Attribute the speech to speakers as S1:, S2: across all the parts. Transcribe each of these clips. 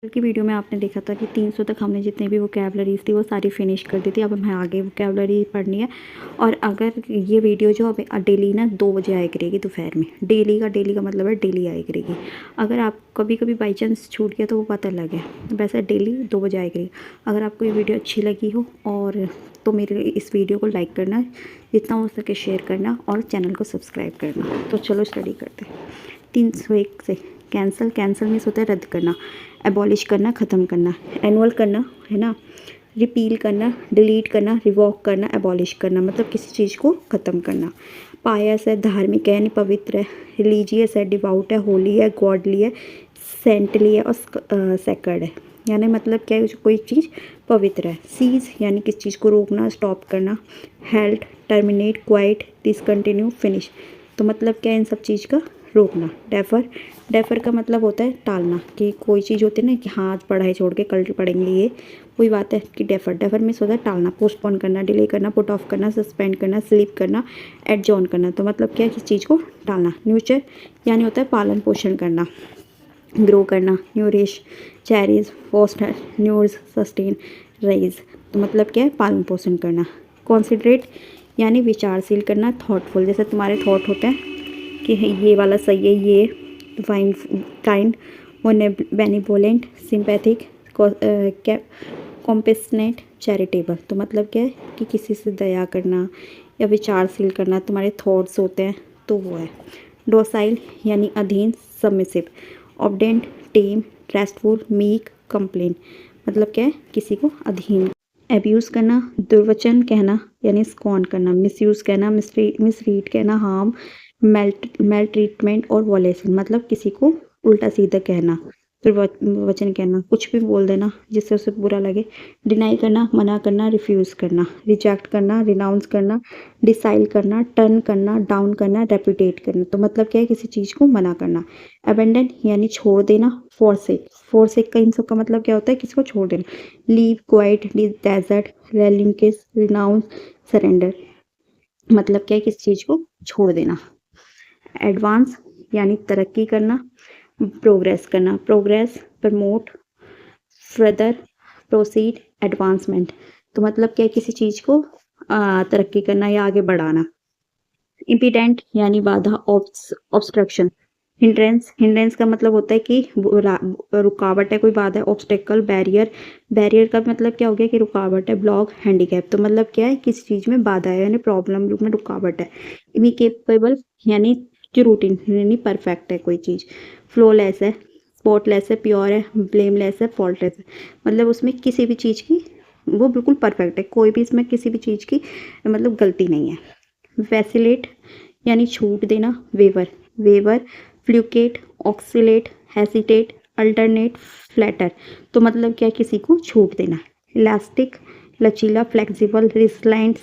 S1: कल की वीडियो में आपने देखा था कि 300 तक हमने जितने भी वोकैबलरीज थी वो सारी फिनिश कर दी थी। अब हमें आगे वोकैबलरी पढ़नी है। और अगर ये वीडियो जो अब डेली ना 2 बजे आया करेगी दोपहर में, डेली का मतलब है डेली आया करेगी। अगर आप कभी कभी बाई चांस छूट गया तो वो पता लगे, वैसे डेली 2 बजे आया करेगी। अगर आपको ये वीडियो अच्छी लगी हो और तो मेरे इस वीडियो को लाइक करना, जितना हो सके शेयर करना और चैनल को सब्सक्राइब करना। तो चलो स्टडी करते हैं। 301 से कैंसिल मीन्स होता है रद्द करना, एबॉलिश करना ख़त्म करना, एनुअल करना है ना, रिपील करना, डिलीट करना, रिवॉक करना, एबॉलिश करना मतलब किसी चीज़ को ख़त्म करना। पायस है, धार्मिक है यानी पवित्र है, रिलीजियस है, डिवाउट है, होली है, गॉडली है, सेंटली है और सेक्रेड है यानी मतलब क्या है, कोई चीज़ पवित्र है। सीज यानी किसी चीज़ को रोकना, स्टॉप करना। Held, terminate, quite, discontinue, finish तो मतलब क्या है इन सब चीज़ का रोकना। डेफर का मतलब होता है टालना, कि कोई चीज़ होती है ना कि हाँ आज पढ़ाई छोड़ के कल पढ़ेंगे, ये वही बात है कि डेफर मीन्स होता है टालना, पोस्टपोन करना, डिले करना, पुट ऑफ करना, सस्पेंड करना, स्लीप करना, एडजॉर्न करना तो मतलब क्या है किसी चीज़ को टालना। न्यूचर यानी होता है पालन पोषण करना, ग्रो करना, न्यूरिश, चैरिज, फोस्टर, न्यूर्स, सस्टेन, रेज तो मतलब क्या है पालन पोषण करना। कॉन्सिडरेट यानी विचारशील करना, थॉटफुल जैसे तुम्हारे थॉट होते हैं कि ये वाला सही है, ये fine, kind, benevolent, sympathetic, compassionate, charitable तो मतलब क्या है कि किसी से दया करना या विचारशील करना तुम्हारे थॉट्स होते हैं तो वो है। डोसाइल यानी अधीन, सबमिसिव, ऑबडेंट, टेम, रेस्टफुल, मीक, कंप्लेन मतलब क्या है किसी को अधीन। एब्यूज़ करना, दुर्वचन कहना यानी स्कॉन करना, मिसयूज़ कहना, मिसरीड कहना, हार्म, मेल ट्रीटमेंट और वॉलेशन मतलब किसी को उल्टा सीधा कहना, दुर्वचन कहना, कुछ भी बोल देना जिससे उसे बुरा लगे। डिनाई करना, मना करना, रिफ्यूज़ करना, रिजेक्ट करना, रिनाउंस करना, डिसाइल करना, टर्न करना, डाउन करना, रेपुटेट करना तो मतलब क्या है किसी चीज़ को मना करना। अबेंडन यानी छोड़ देना, फोरसेक का इन सब का मतलब क्या होता है किसी को छोड़ देना। Leave, quit, desert, relinquish, renounce, surrender मतलब क्या है किसी चीज़ को छोड़ देना। एडवांस यानी तरक्की करना, प्रोग्रेस करना, progress, promote, further, proceed, advancement तो मतलब क्या है किसी चीज़ को तरक्की करना या आगे बढ़ाना। इम्पीडेंट यानी बाधा, ऑब्स्ट्रक्शन। हिंड्रेंस का मतलब होता है कि रुकावट है, कोई बाधा है। ऑब्स्टेकल, बैरियर का मतलब क्या हो गया कि रुकावट है। ब्लॉक, हैंडीकैप तो मतलब क्या है किसी चीज़ में बाधा है यानी प्रॉब्लम रूप में रुकावट है। इनकेपेबल यानी जो रूटीन यानी परफेक्ट है कोई चीज़। फ्लोलेस है, स्पॉटलेस है, प्योर है, ब्लेमलेस है, फॉल्टलेस है मतलब उसमें किसी भी चीज़ की वो बिल्कुल परफेक्ट है, कोई भी इसमें किसी भी चीज़ की मतलब गलती नहीं है। वैसिलेट यानी छूट देना। Waver, fluctuate, oscillate, hesitate, alternate, falter तो मतलब क्या किसी को छूट देना। इलास्टिक, लचीला, फ्लेक्सिबल, रिसलाइंट,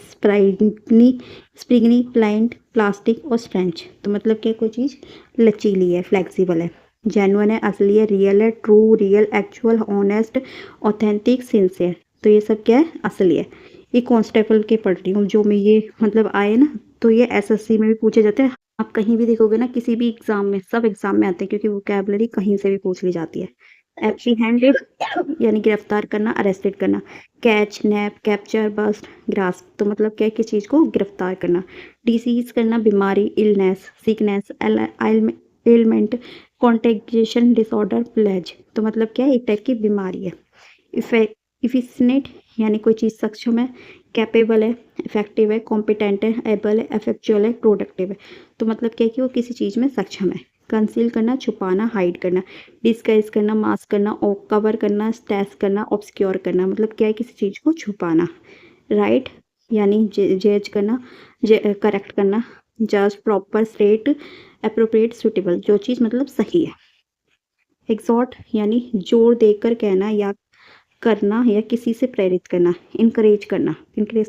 S1: स्प्रिंगनी, प्लाइंट, प्लास्टिक और स्ट्रेंच तो मतलब क्या कोई चीज़ लचीली है, फ्लेक्सिबल है। जेन्युइन है, असली है, रियल है, true, real, actual, honest, authentic, sincere तो ये सब क्या है असली है। ये कांस्टेबल के पढ़ रही हूँ जो मैं ये मतलब आए ना तो ये एसएससी में भी पूछे जाते हैं। आप कहीं भी देखोगे ना किसी भी एग्जाम में, सब एग्जाम में आते हैं क्योंकि वोकैबलरी कहीं से भी पूछ ली जाती है। एप्रीहेंडेड यानी गिरफ्तार करना, अरेस्टेड करना। Catch, nab, capture, bust, grasp तो मतलब क्या है किसी चीज़ को गिरफ्तार करना। डिसीज करना, बीमारी, illness, sickness, ailment, contagion disorder, plague तो मतलब क्या है एक टाइप की बीमारी है। इफिशिएंट यानी कोई चीज़ सक्षम है। कैपेबल है, इफेक्टिव है, कॉम्पिटेंट है, एबल है, इफेक्चुअल है, प्रोडक्टिव है तो मतलब क्या है कि वो किसी चीज़ में सक्षम है। कंसील करना, छुपाना, हाइड करना। डिस्गाइज करना, मास्क करना, कवर करना, स्टैश करना, ऑब्सक्योर करना मतलब क्या है किसी चीज़ को छुपाना। राइट यानी जज करना, करेक्ट करना। Just, proper, straight, appropriate, suitable जो चीज़ मतलब सही है। एग्जॉर्ट यानी जोर देकर कहना या करना या किसी से प्रेरित करना। इंकरेज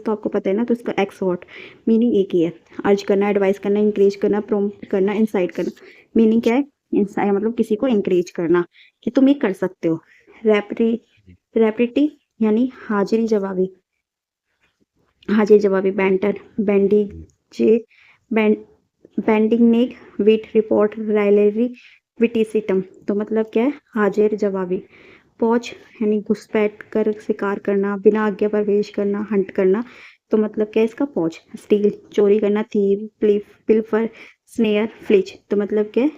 S1: तो आपको पता है ना, तो इसका एक्सहॉर्ट मीनिंग एक ही है, अर्ज करना, एडवाइस करना, इंकरेज करना, प्रॉम्प्ट करना, इंसाइट करना। मीनिंग क्या है, इंसाइट मतलब किसी को इंकरेज करना कि तुम ये कर सकते हो। रैपिडिटी यानी हाजिर जवाबी। बैंटर, बैंडिजे, बैंडिंग, विट, रिपोर्ट, राइलरी, विटिसिटम तो मतलब क्या है हाजिर जवाबी। पॉच यानी घुसपैठ कर शिकार करना, बिना आज्ञा प्रवेश करना, हंट करना। तो मतलब क्या है इसका? पॉच। स्टील चोरी करना, थीव, पिल्फर, स्नेयर, फ्लिच। तो मतलब क्या है?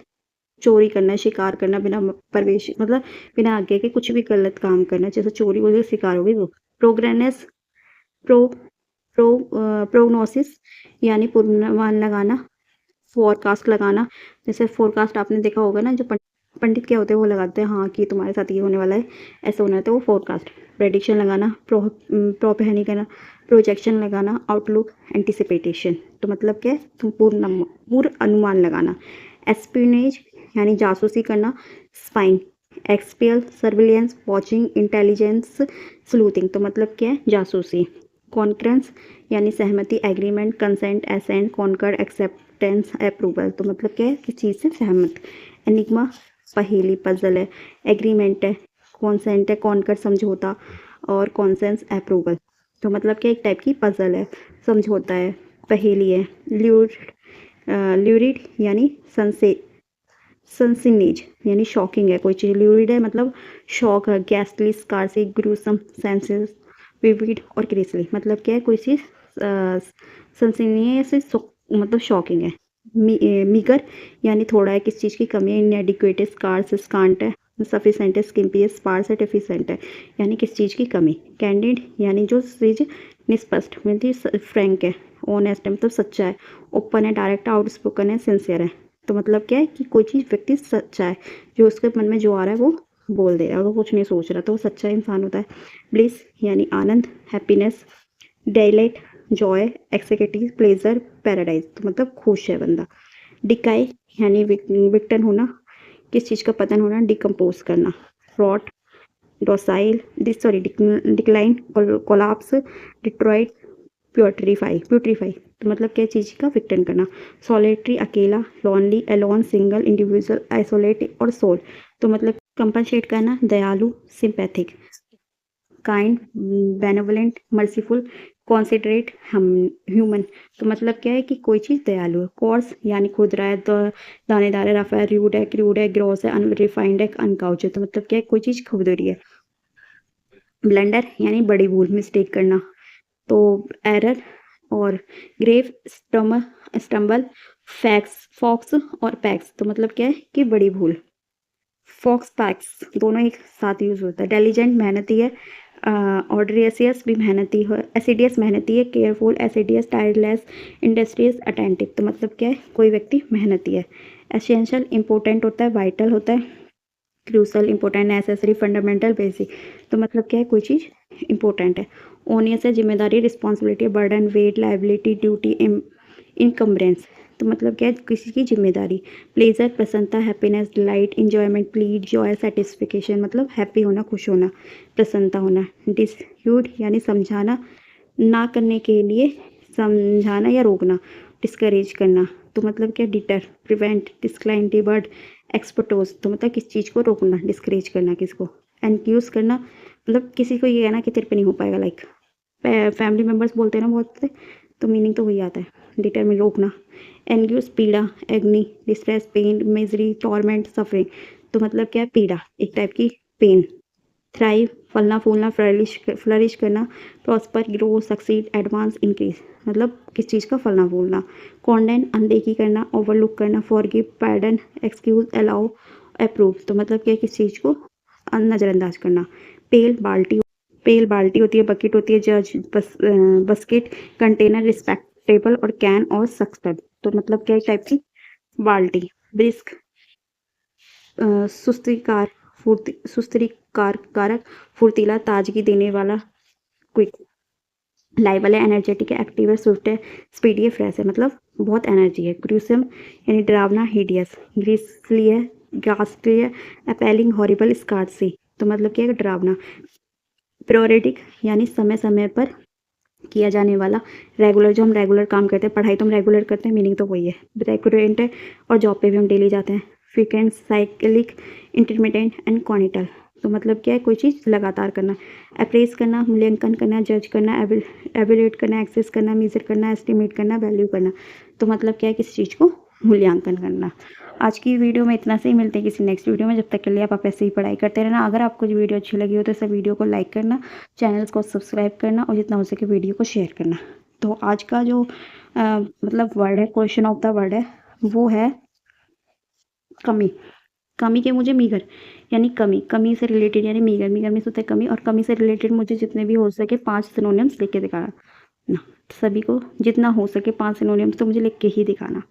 S1: चोरी करना, शिकार करना, बिना प्रवेश मतलब बिना आज्ञा के कुछ भी गलत काम करना, जैसे चोरी हो गई, शिकार हो गई वो। प्रोग्रेनेस प्रो प्रो प्रोग्नोसिस यानी पूर्वानुमान लगाना, फोरकास्ट लगाना। जैसे फोरकास्ट आपने देखा होगा ना, जो पंडित क्या होते हैं वो लगाते हैं, हाँ कि तुम्हारे साथ ये होने वाला है, ऐसा होना है, तो वो फोरकास्ट। प्रेडिक्शन लगाना, प्रोपेहनी करना, प्रोजेक्शन लगाना, आउटलुक, एंटिसिपेटेशन। तो मतलब क्या है? तुम पूर्व अनुमान लगाना। एस्पिनेज यानी जासूसी करना, spying, espial, surveillance, watching, intelligence, sleuthing. तो मतलब क्या है? जासूसी। कॉन्क्रेंस यानी सहमति, agreement, consent, assent, concur, acceptance, approval. तो मतलब क्या है? किस चीज़ से सहमत। एनिग्मा पहेली, पजल है। एग्रीमेंट है, कॉन्सेंट है, कॉन्कर समझौता, और कॉन्सेंस अप्रूवल। तो मतलब क्या? एक टाइप की पजल है, समझौता है, पहेली है। ल्यूरिड यानी सनसिनेज यानी शॉकिंग है कोई चीज़। ल्यूरिड है मतलब शॉक है, गैस्टली, स्कारसी, ग्रूसम, सेंसेस, विविड और क्रिसली। मतलब क्या है? कोई चीज़ सनसिनियस मतलब शॉकिंग है। मीगर यानी थोड़ा है, किस चीज़ की कमी है। इनएडिक्वेट, स्कार्स, स्कांट है, सफिशेंट है, स्किम्पी है, स्पार्स है, डेफिशिएंट है, यानी किस चीज़ की कमी। कैंडिड यानी जो चीज़ निष्पष्ट मतलब फ्रैंक है। ऑनेस्ट है मतलब सच्चा है। ओपन है, डायरेक्ट है, आउटस्पोकन है, सिंसियर है। तो मतलब क्या है कि कोई चीज़ व्यक्ति सच्चा है, जो उसके मन में जो आ रहा है वो बोल दे रहा है, अगर कुछ नहीं सोच रहा तो वो सच्चा इंसान होता है। ब्लिस यानी आनंद, happiness, delight, joy, ecstasy, pleasure, paradise. तो मतलब खुश है बंदा। डिकाई यानी विक्टन होना, किस चीज़ का पतन होना, डिकम्पोज करना। Rot, docile, decline, collapse, deteriorate, putrefy. तो मतलब क्या चीज़ का विक्टन करना। सॉलिटरी अकेला, lonely, alone, single, individual, isolate और सोल। तो मतलब कंपनसेट करना, दयालु, sympathetic, kind, benevolent, merciful, considerate, हम ह्यूमन। तो मतलब क्या है कि कोई चीज़ दयालु है। कोर्स यानी खुरदरा है, दानेदार है, रफ है, रूड है, क्रूड है, ग्रॉस है, अनरिफाइंड है, अनकाउच है। तो मतलब क्या है? कोई चीज़ खुरदरी है। ब्लेंडर यानी बड़ी भूल, मिस्टेक करना। तो एरर और ग्रेव, स्टम्बल, फॉक्स और पैक्स। तो मतलब क्या है कि बड़ी भूल। फॉक्स पैक्स दोनों एक साथ यूज होता है। डेलीजेंट मेहनती है, ऑड्रियसियस भी मेहनती है, एसिडियस मेहनती है, केयरफुल, एसिडियस, टायरलेस, इंडस्ट्रियस, अटेंटिव। तो मतलब क्या है? कोई व्यक्ति मेहनती है। एसेंशियल इंपॉर्टेंट होता है, वाइटल होता है, crucial, important, necessary, fundamental, basic. तो मतलब क्या है? कोई चीज़ इंपॉर्टेंट है। ओनियस है, जिम्मेदारी, responsibility, burden, weight, liability, duty, encumbrance. तो मतलब क्या है? किसी की जिम्मेदारी। प्लेजर प्रसन्नता, हैप्पीनेस, डिलाइट, इंजॉयमेंट, प्लीड, जॉय, सेटिस्फिकेशन। मतलब हैप्पी होना, खुश होना, प्रसन्नता होना। डिस्प्यूट यानी समझाना, ना करने के लिए समझाना या रोकना, डिस्करेज करना। तो मतलब क्या? डिटर, प्रिवेंट, डिस्क्लाइन, डिबर्ड, एक्सपोटोज। तो मतलब किस चीज़ को रोकना, डिस्करेज करना किसको। एनक्यूज करना मतलब किसी को ये कहना कि तेरे पे नहीं हो पाएगा, लाइक फैमिली मेम्बर्स बोलते हैं ना बहुत से, तो मीनिंग तो वही आता है। डिटरमिन रोकना। एनग्यूस पीड़ा, agony, distress, pain, misery, torment, suffering. तो मतलब क्या है? पीड़ा, एक टाइप की पेन। थ्राइव फलना फूलना, फ्लरिश करना, prosper, grow, succeed, advance, increase. मतलब किस चीज़ का फलना फूलना। कॉन्डेन अनदेखी करना, ओवरलुक करना, फॉरगिव, पैर्डन, एक्सक्यूज, अलाउ, अप्रूव। तो मतलब क्या? किस चीज़ को नज़रअंदाज करना। पेल बाल्टी होती है, बकेट होती है, जज, बस्केट, कंटेनर, रिस्पेक्टेबल और कैन और सक्सटेड। तो मतलब क्या टाइप की? बाल्टी। ब्रिस्क, सुस्तीकार, कारक, फुर्तीला, ताजगी देने वाला, क्विक। लाइबल है, एनर्जेटिक है, एक्टिव है, स्विफ्ट है, स्पीडी है, फ्रेश है, मतलब बहुत एनर्जी है। ग्रूसम यानी डरावना, हिडियस। ग्रीसली है, गास्टली है, अपैलिंग, हॉरिबल, स्कार्सी। तो मतलब क्या है? डरावना। प्रियोरिटिक यानी समय समय पर किया जाने वाला। रेगुलर, जो हम रेगुलर काम करते हैं, पढ़ाई तो हम रेगुलर करते हैं, मीनिंग तो वही है। रेकुरेंट है, और जॉब पे भी हम डेली जाते हैं। Frequent, cyclic, intermittent and continual. तो मतलब क्या है? कोई चीज़ लगातार करना। अप्रेस करना, मूल्यांकन करना, जज करना, एवेल्यूएट करना, एक्सेस करना, मेजर करना, एस्टिमेट करना, वैल्यू करना। तो मतलब क्या है? किसी चीज़ को मूल्यांकन करना। आज की वीडियो में इतना से ही, मिलते हैं किसी नेक्स्ट वीडियो में। जब तक के लिए आप ऐसे ही पढ़ाई करते रहना। अगर आपको जो वीडियो अच्छी लगी हो तो इस वीडियो को लाइक करना, चैनल को सब्सक्राइब करना और जितना हो सके वीडियो को शेयर करना। तो आज का जो मतलब वर्ड है, क्वेश्चन ऑफ द वर्ड है, वो है कमी। कमी के मुझे मीगर यानी कमी, कमी से रिलेटेड यानी मीगर, मीगर में होता है कमी, और कमी से रिलेटेड मुझे जितने भी हो सके 5 सिनोनिम्स लिख के दिखाना ना। सभी को जितना हो सके 5 सिनोनिम्स तो मुझे लिख के ही दिखाना।